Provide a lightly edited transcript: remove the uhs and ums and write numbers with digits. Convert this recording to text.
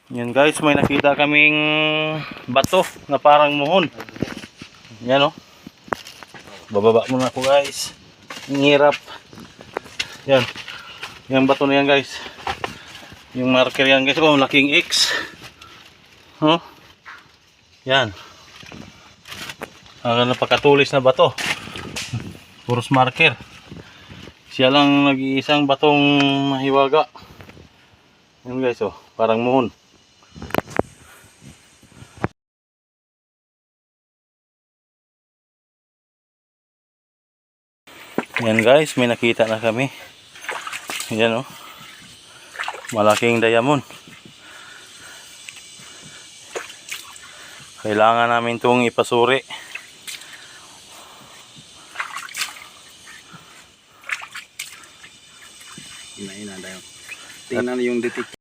Yan guys, may nakita kaming bato na parang muhon. Yan o. Bababa muna ako guys. Ang hirap. Yan. Yung bato na yan guys. Yung marker yan guys. Oh, laking X. Oh. Yan. Ang napakatulis na bato. Puros marker. Siya lang nag-iisang batong mahiwaga. Yan guys oh, parang muhon. Yan guys, may nakita na kami. Yan oh. Malaking diamond. Kailangan namin itong ipasuri. Ina dayo. Tingnan yung detector.